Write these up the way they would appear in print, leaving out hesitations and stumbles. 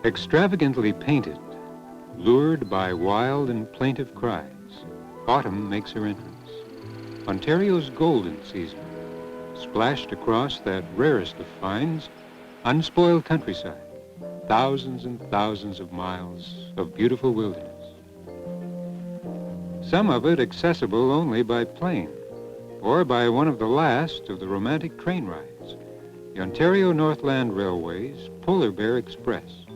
Extravagantly painted, lured by wild and plaintive cries, autumn makes her entrance. Ontario's golden season, splashed across that rarest of finds, unspoiled countryside, thousands and thousands of miles of beautiful wilderness. Some of it accessible only by plane, or by one of the last of the romantic train rides, the Ontario Northland Railway's Polar Bear Express.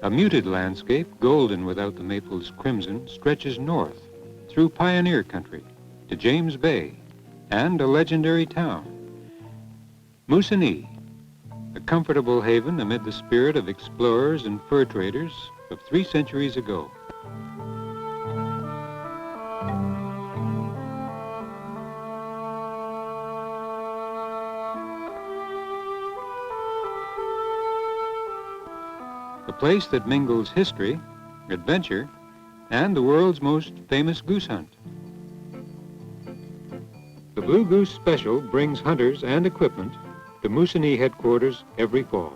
A muted landscape, golden without the maple's crimson, stretches north through pioneer country to James Bay and a legendary town, Moosonee, a comfortable haven amid the spirit of explorers and fur traders of 3 centuries ago. A place that mingles history, adventure, and the world's most famous goose hunt. The Blue Goose Special brings hunters and equipment to Moosonee headquarters every fall.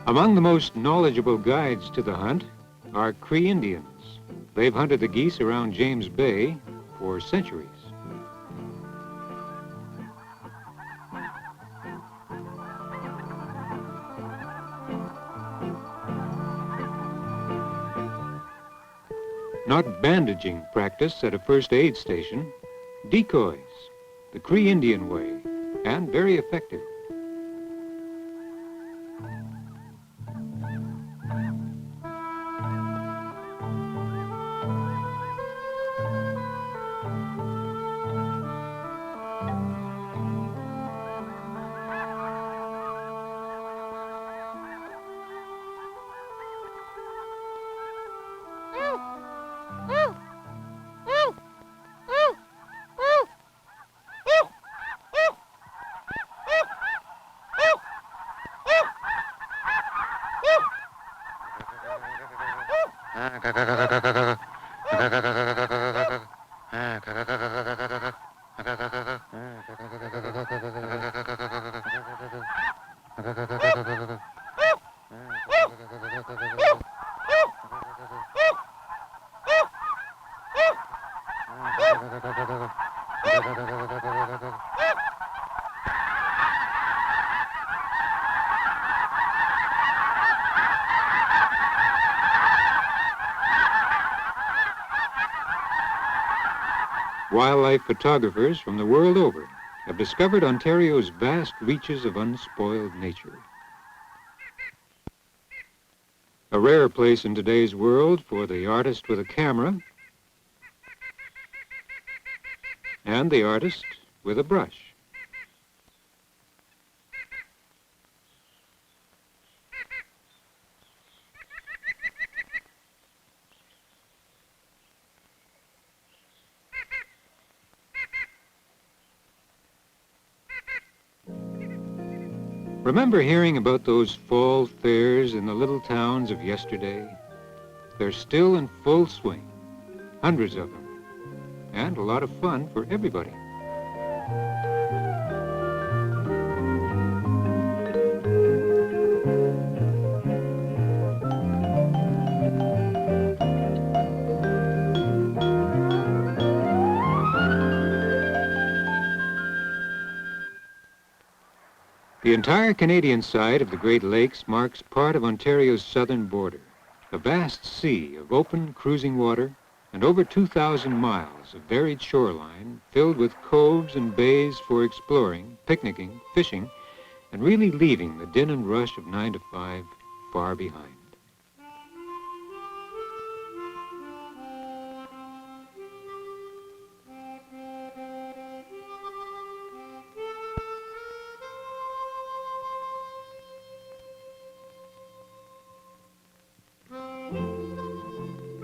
Among the most knowledgeable guides to the hunt are Cree Indians. They've hunted the geese around James Bay for centuries. Not bandaging practice at a first aid station, decoys, the Cree Indian way, and very effective. Wildlife photographers from the world over have discovered Ontario's vast reaches of unspoiled nature. A rare place in today's world for the artist with a camera and the artist with a brush. Remember hearing about those fall fairs in the little towns of yesterday? They're still in full swing, hundreds of them, and a lot of fun for everybody. The entire Canadian side of the Great Lakes marks part of Ontario's southern border, a vast sea of open cruising water and over 2,000 miles of varied shoreline filled with coves and bays for exploring, picnicking, fishing, and really leaving the din and rush of 9 to 5 far behind.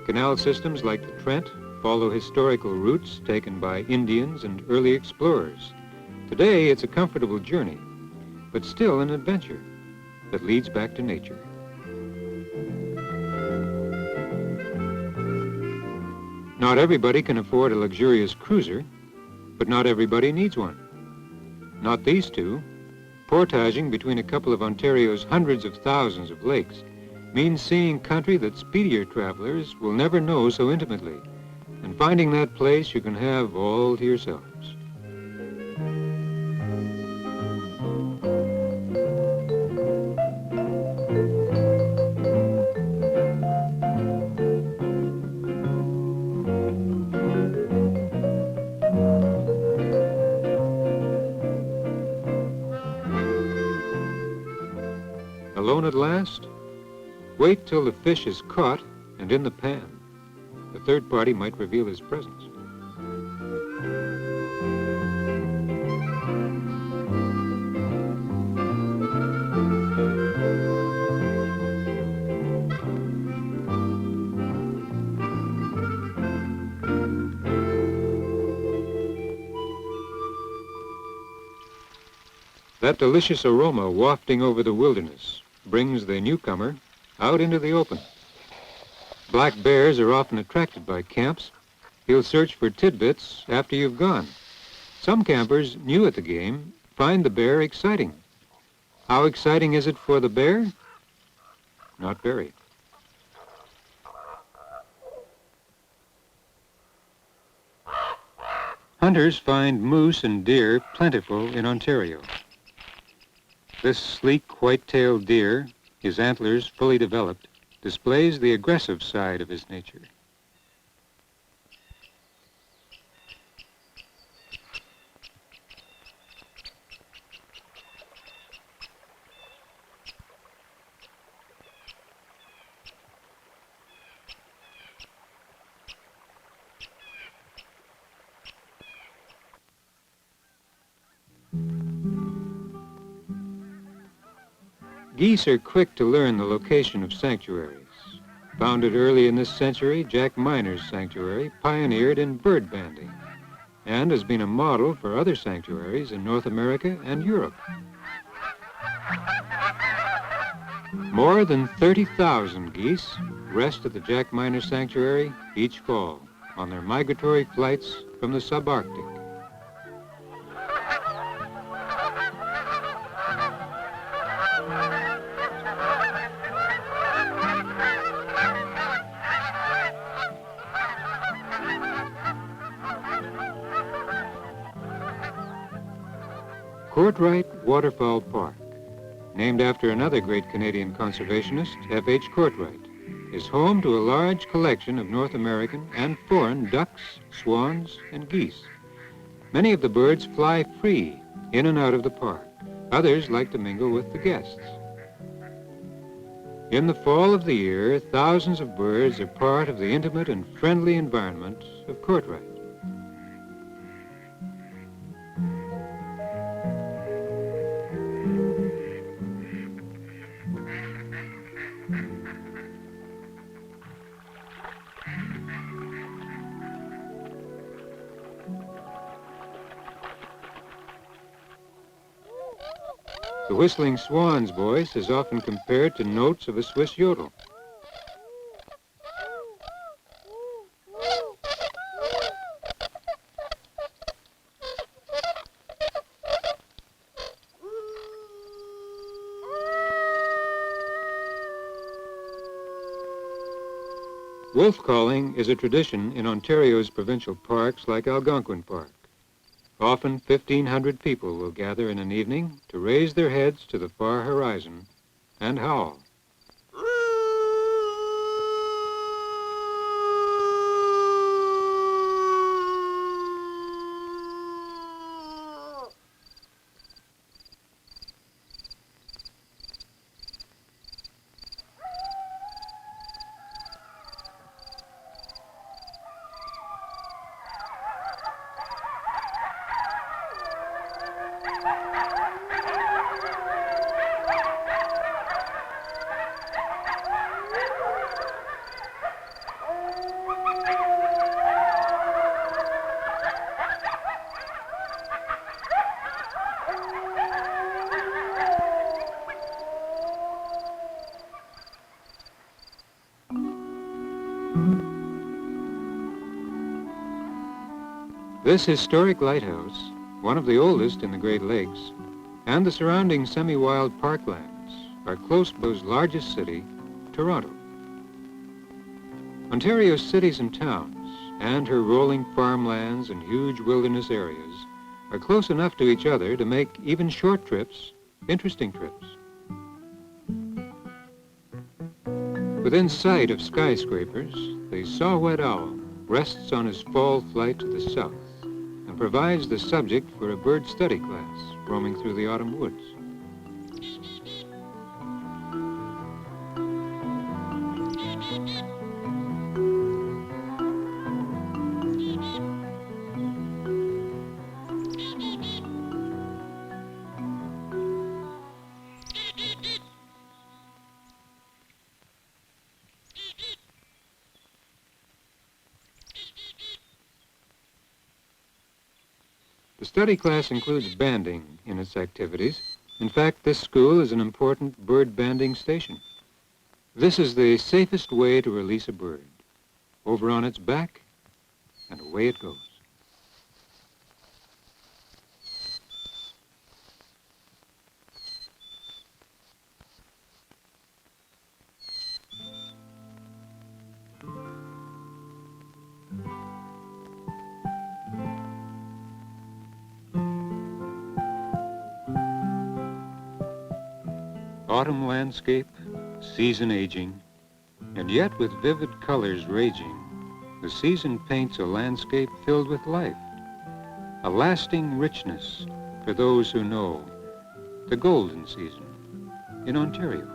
Canal systems like the Trent follow historical routes taken by Indians and early explorers. Today, it's a comfortable journey, but still an adventure that leads back to nature. Not everybody can afford a luxurious cruiser, but not everybody needs one. Not these two. Portaging between a couple of Ontario's hundreds of thousands of lakes means seeing country that speedier travelers will never know so intimately, and finding that place you can have all to yourselves. Alone at last? Wait till the fish is caught and in the pan. The third party might reveal his presence. That delicious aroma wafting over the wilderness brings the newcomer out into the open. Black bears are often attracted by camps. He'll search for tidbits after you've gone. Some campers, new at the game, find the bear exciting. How exciting is it for the bear? Not very. Hunters find moose and deer plentiful in Ontario. This sleek white-tailed deer, his antlers fully developed, displays the aggressive side of his nature. Geese are quick to learn the location of sanctuaries. Founded early in this century, Jack Miner's sanctuary pioneered in bird banding and has been a model for other sanctuaries in North America and Europe. More than 30,000 geese rest at the Jack Miner Sanctuary each fall on their migratory flights from the subarctic. Courtright Waterfowl Park, named after another great Canadian conservationist, F.H. Courtright, is home to a large collection of North American and foreign ducks, swans, and geese. Many of the birds fly free in and out of the park. Others like to mingle with the guests. In the fall of the year, thousands of birds are part of the intimate and friendly environment of Courtright. The whistling swan's voice is often compared to notes of a Swiss yodel. Wolf calling is a tradition in Ontario's provincial parks like Algonquin Park. Often 1,500 people will gather in an evening to raise their heads to the far horizon and howl. This historic lighthouse, one of the oldest in the Great Lakes, and the surrounding semi-wild parklands are close to Ontario's largest city, Toronto. Ontario's cities and towns, and her rolling farmlands and huge wilderness areas, are close enough to each other to make even short trips interesting trips. Within sight of skyscrapers, the saw-whet owl rests on his fall flight to the south and provides the subject for a bird study class roaming through the autumn woods. The study class includes banding in its activities. In fact, this school is an important bird banding station. This is the safest way to release a bird. Over on its back, and away it goes. Autumn landscape, season aging, and yet with vivid colors raging, the season paints a landscape filled with life, a lasting richness for those who know the golden season in Ontario.